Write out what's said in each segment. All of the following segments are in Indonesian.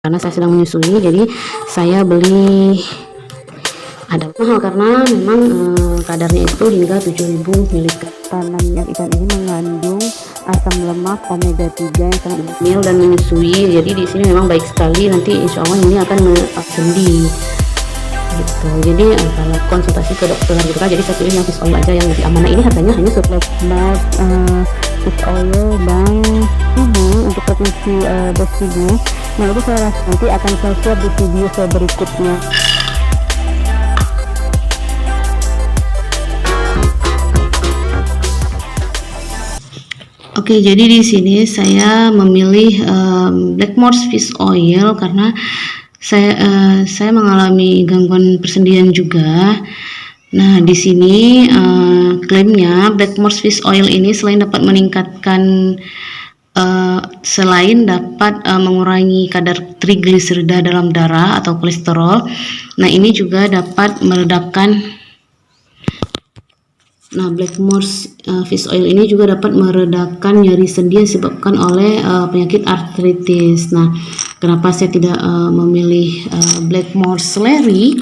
karena saya sedang menyusui, jadi saya beli ada mahal karena memang kadarnya itu hingga 7000 mg. Karena minyak ikan ini mengandung asam lemak omega 3 yang sangat hamil dan menyusui, jadi di sini memang baik sekali. Nanti insya Allah ini akan sendi gitu. Jadi kalau konsultasi ke dokter gitu kan, jadi saya pilih yang fish oil aja yang lebih aman. Nah, ini harganya hanya fish oil dan untuk frekuensi dosisnya. Nah, itu saya nanti akan saya share di video saya berikutnya. Oke, jadi di sini saya memilih Blackmores Fish Oil karena saya mengalami gangguan persendian juga. Nah, di sini klaimnya Blackmores Fish Oil ini selain dapat meningkatkan mengurangi kadar trigliserida dalam darah atau kolesterol. Nah, ini juga dapat meredakan. Nah, Blackmores Fish Oil ini juga dapat meredakan nyeri sendi yang disebabkan oleh penyakit artritis. Nah, kenapa saya tidak memilih Blackmores Celery?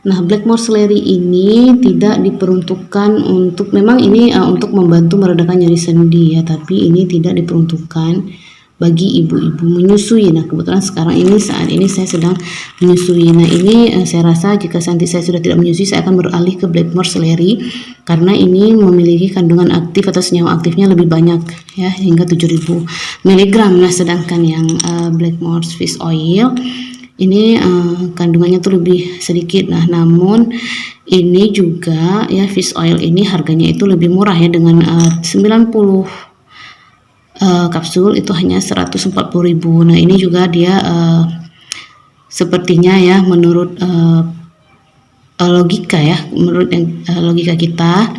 Nah, Blackmores Celery ini tidak diperuntukkan untuk, memang ini untuk membantu meredakan nyeri sendi ya, tapi ini tidak diperuntukkan bagi ibu-ibu menyusui. Nah, kebetulan saat ini saya sedang menyusui. Nah, ini saya rasa jika nanti saya sudah tidak menyusui, saya akan beralih ke Blackmores Celery karena ini memiliki kandungan aktif atau senyawa aktifnya lebih banyak ya, hingga 7000 mg. Nah, sedangkan yang Blackmores Fish Oil ini kandungannya tuh lebih sedikit. Nah, namun ini juga ya, fish oil ini harganya itu lebih murah ya, dengan 90 kapsul itu hanya 140.000. Nah, ini juga dia sepertinya ya, menurut logika ya, menurut logika kita,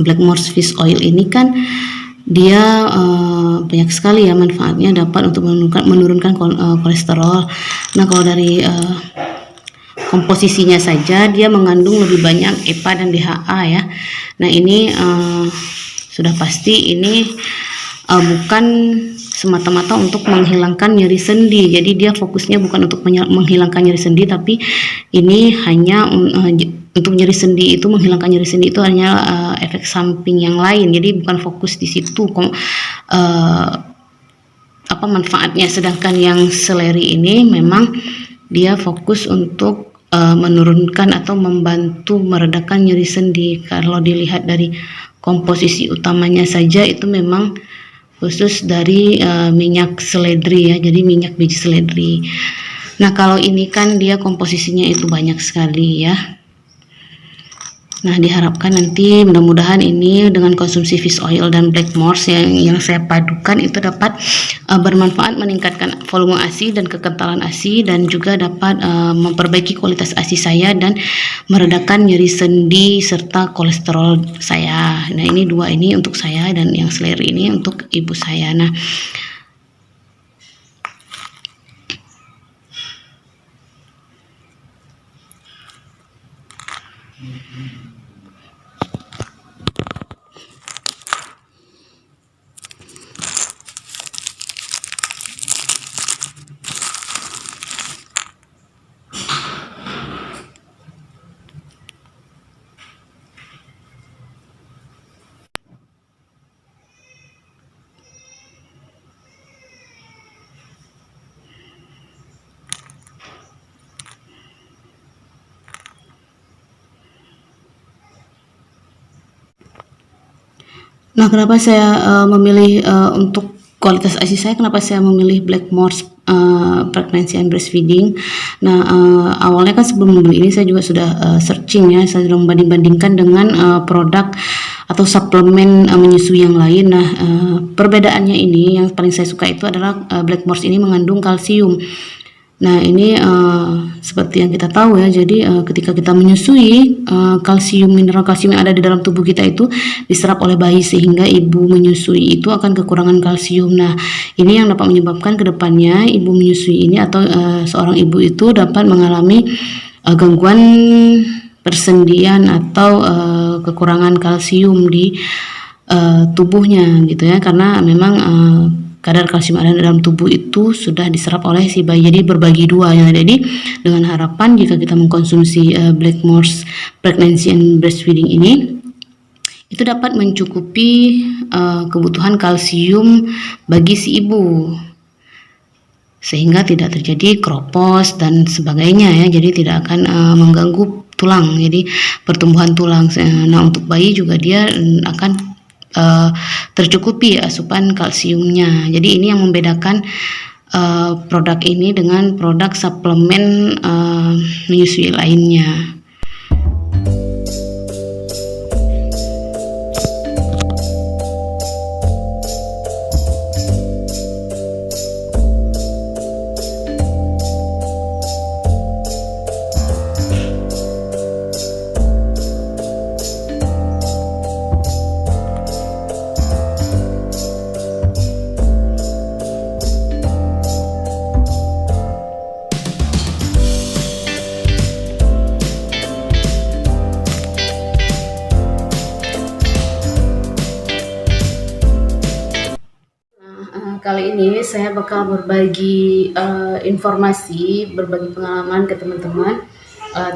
Blackmores Fish Oil ini kan dia banyak sekali ya manfaatnya, dapat untuk menurunkan kolesterol. Nah, kalau dari komposisinya saja dia mengandung lebih banyak EPA dan DHA ya. Nah, ini sudah pasti ini bukan semata-mata untuk menghilangkan nyeri sendi. Jadi dia fokusnya bukan untuk menghilangkan nyeri sendi, tapi ini hanya untuk nyeri sendi itu, menghilangkan nyeri sendi itu hanya efek samping yang lain. Jadi bukan fokus di situ manfaatnya. Sedangkan yang seleri ini memang dia fokus untuk menurunkan atau membantu meredakan nyeri sendi. Kalau dilihat dari komposisi utamanya saja itu memang khusus dari minyak seledri ya, jadi minyak biji seledri. Nah, kalau ini kan dia komposisinya itu banyak sekali ya. Nah, diharapkan nanti mudah-mudahan ini dengan konsumsi fish oil dan Blackmores yang saya padukan itu dapat bermanfaat, meningkatkan volume ASI dan kekentalan ASI, dan juga dapat memperbaiki kualitas ASI saya dan meredakan nyeri sendi serta kolesterol saya. Nah, ini dua ini untuk saya, dan yang Celery ini untuk ibu saya. Nah, kenapa saya memilih untuk kualitas ASI saya, kenapa saya memilih Blackmores Pregnancy and Breastfeeding. Nah, awalnya kan sebelum membeli ini saya juga sudah searching ya, saya sudah membanding-bandingkan dengan produk atau suplemen menyusui yang lain. Nah, perbedaannya ini yang paling saya suka itu adalah Blackmores ini mengandung kalsium. Nah, ini seperti yang kita tahu ya, jadi ketika kita menyusui, mineral kalsium yang ada di dalam tubuh kita itu diserap oleh bayi, sehingga ibu menyusui itu akan kekurangan kalsium. Nah, ini yang dapat menyebabkan kedepannya ibu menyusui ini atau seorang ibu itu dapat mengalami gangguan persendian atau kekurangan kalsium di tubuhnya gitu ya, karena memang kadar kalsium ada dalam tubuh itu sudah diserap oleh si bayi, jadi berbagi dua ya. Jadi dengan harapan jika kita mengkonsumsi Blackmores Pregnancy and Breastfeeding ini, itu dapat mencukupi kebutuhan kalsium bagi si ibu, sehingga tidak terjadi kropos dan sebagainya ya. Jadi tidak akan mengganggu tulang, jadi pertumbuhan tulang. Nah, untuk bayi juga dia akan tercukupi asupan kalsiumnya. Jadi ini yang membedakan produk ini dengan produk suplemen menyusui lainnya. Kali ini saya bakal berbagi informasi, berbagi pengalaman ke teman-teman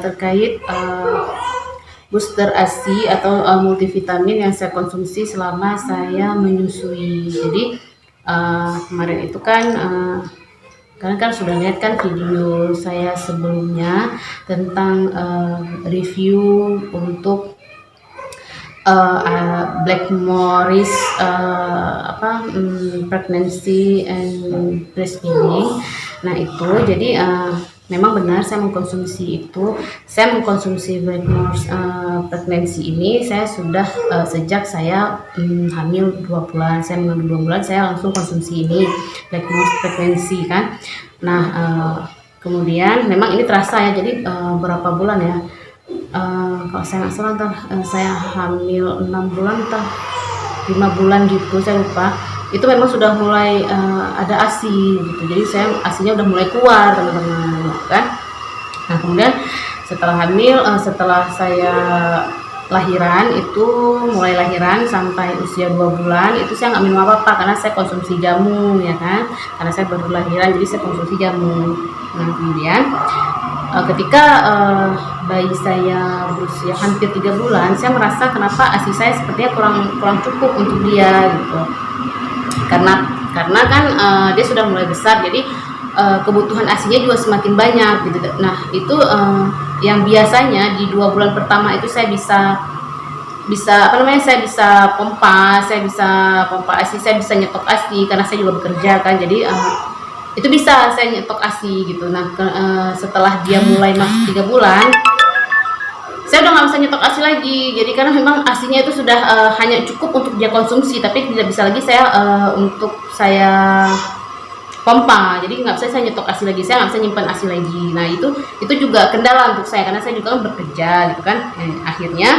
terkait booster ASI atau multivitamin yang saya konsumsi selama saya menyusui. Jadi kemarin itu kan kalian kan sudah lihat kan video saya sebelumnya tentang review untuk Blackmores Pregnancy and Breastfeeding. Nah itu jadi memang benar saya mengkonsumsi itu. Saya mengkonsumsi Blackmores Pregnancy ini saya sudah sejak saya hamil 2 bulan. Saya mengandung 2 bulan saya langsung konsumsi ini Blackmores Pregnancy kan. Nah kemudian memang ini terasa ya, jadi berapa bulan ya, kalau saya nggak salah saya hamil 6 bulan atau 5 bulan gitu, saya lupa. Itu memang sudah mulai ada ASI gitu, jadi saya ASInya udah mulai keluar teman-teman kan. Nah kemudian setelah hamil, setelah saya lahiran itu, mulai lahiran sampai usia 2 bulan itu saya nggak minum apa-apa karena saya konsumsi jamu ya kan, karena saya baru lahiran jadi saya konsumsi jamu. Nah kemudian ketika bayi saya berusia hampir 3 bulan, saya merasa kenapa ASI saya sepertinya kurang cukup untuk dia gitu. Karena kan dia sudah mulai besar, jadi kebutuhan ASInya juga semakin banyak gitu. Nah itu yang biasanya di 2 bulan pertama itu saya bisa saya bisa pompa ASI, saya bisa nyetok ASI karena saya juga bekerja kan, jadi itu bisa saya nyetok ASI gitu. Nah setelah dia mulai masuk 3 bulan saya udah nggak bisa nyetok ASI lagi, jadi karena memang ASInya itu sudah hanya cukup untuk dia konsumsi, tapi tidak bisa lagi saya untuk saya pompa, jadi nggak bisa saya nyetok ASI lagi, saya nggak bisa nyimpan ASI lagi. Nah itu juga kendala untuk saya karena saya juga kan bekerja gitu kan. Akhirnya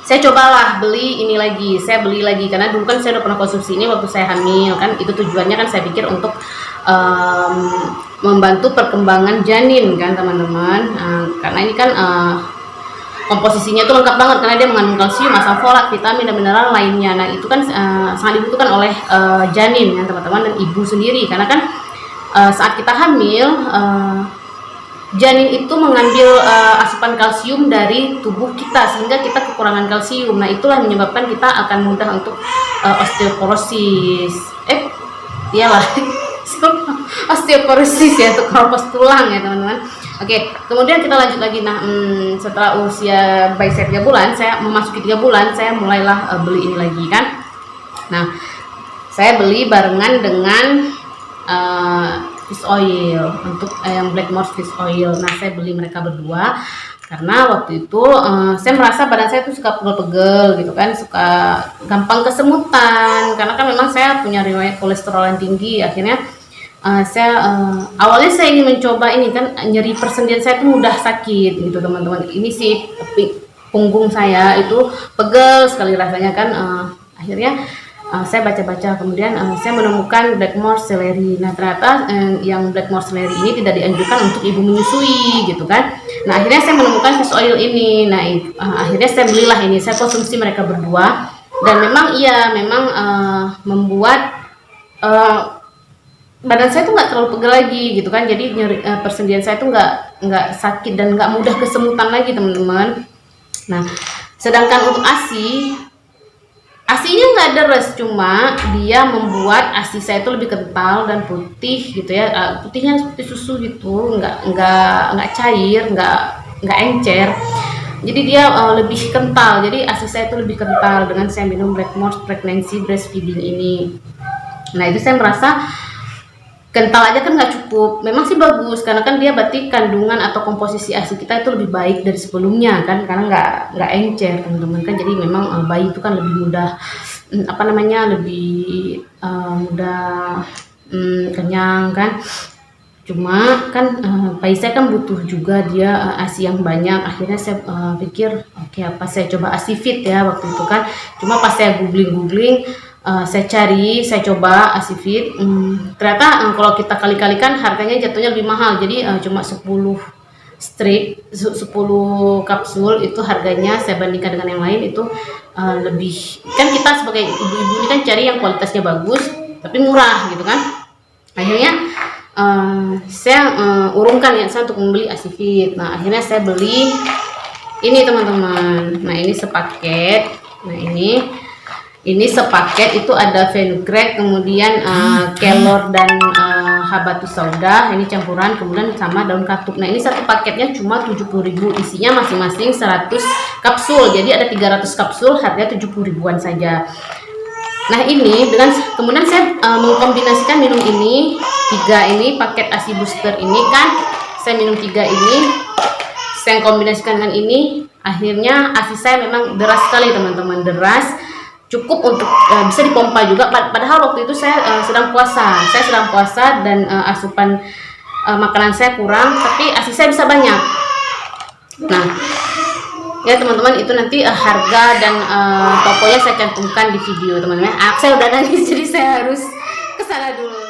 saya cobalah beli ini lagi, saya beli lagi karena dulu kan saya udah pernah konsumsi ini waktu saya hamil kan. Itu tujuannya kan saya pikir untuk membantu perkembangan janin kan teman-teman. Karena ini kan komposisinya itu lengkap banget karena dia mengandung kalsium, asam folat, vitamin dan mineral lainnya. Nah itu kan sangat dibutuhkan oleh janin kan teman-teman dan ibu sendiri, karena kan saat kita hamil janin itu mengambil asupan kalsium dari tubuh kita sehingga kita kekurangan kalsium. Nah itulah menyebabkan kita akan mudah untuk osteoporosis. Osteoporosis ya, untuk keropos tulang ya teman-teman. Oke, kemudian kita lanjut lagi. Nah setelah usia bayi saya 3 bulan, saya memasuki 3 bulan, saya mulailah beli ini lagi kan. Nah saya beli barengan dengan fish oil, untuk yang Blackmores fish oil. Nah saya beli mereka berdua karena waktu itu saya merasa badan saya tuh suka pegel-pegel gitu kan, suka gampang kesemutan karena kan memang saya punya riwayat kolesterol yang tinggi. Akhirnya awalnya saya ingin mencoba ini kan, nyeri persendian saya tuh mudah sakit gitu teman-teman. Ini sih punggung saya itu pegel sekali rasanya kan. Akhirnya saya baca-baca, kemudian saya menemukan Blackmores Celery. Nah ternyata yang Blackmores Celery ini tidak dianjurkan untuk ibu menyusui gitu kan. Nah akhirnya saya menemukan fish oil ini. Nah akhirnya saya belilah ini, saya konsumsi mereka berdua dan memang memang membuat badan saya tuh nggak terlalu pegel lagi gitu kan, jadi persendian saya tuh nggak sakit dan nggak mudah kesemutan lagi teman-teman. Nah, sedangkan untuk ASI-nya nggak deres, cuma dia membuat ASI saya itu lebih kental dan putih gitu ya, putihnya seperti susu gitu, nggak cair, nggak encer. Jadi dia lebih kental, jadi ASI saya itu lebih kental dengan saya minum Blackmores Pregnancy Breastfeeding ini. Nah itu saya merasa kental aja kan nggak cukup, memang sih bagus karena kan dia berarti kandungan atau komposisi ASI kita itu lebih baik dari sebelumnya kan, karena nggak encer teman-teman kan. Jadi memang bayi itu kan lebih mudah lebih mudah kenyang kan. Cuma kan bayi saya kan butuh juga dia ASI yang banyak. Akhirnya saya pikir oke, apa saya coba ASI Fit ya waktu itu kan. Cuma pas saya googling saya coba ASI Fit, ternyata kalau kita kali-kalikan harganya jatuhnya lebih mahal. Jadi cuma 10 strip 10 kapsul itu harganya, saya bandingkan dengan yang lain itu lebih, kan kita sebagai ibu-ibu ini kan cari yang kualitasnya bagus tapi murah gitu kan. Akhirnya saya urungkan ya saya untuk membeli ASI Fit. Nah akhirnya saya beli ini teman-teman. Nah ini sepaket. Nah ini sepaket itu ada fenugreek, kemudian kelor dan habatus sauda, ini campuran, kemudian sama daun katuk. Nah ini satu paketnya cuma 70.000, isinya masing-masing 100 kapsul, jadi ada 300 kapsul, harga 70.000-an saja. Nah ini kemudian saya mengkombinasikan minum ini 3 ini paket ASI booster ini kan, saya minum 3 ini, saya kombinasikan dengan ini, akhirnya ASI saya memang deras sekali teman-teman, deras, cukup untuk bisa dipompa juga. Padahal waktu itu saya sedang puasa dan asupan makanan saya kurang, tapi ASI saya bisa banyak. Nah ya teman-teman, itu nanti harga dan tokonya saya cantumkan di video teman-teman. Saya udah nangis jadi saya harus kesana dulu.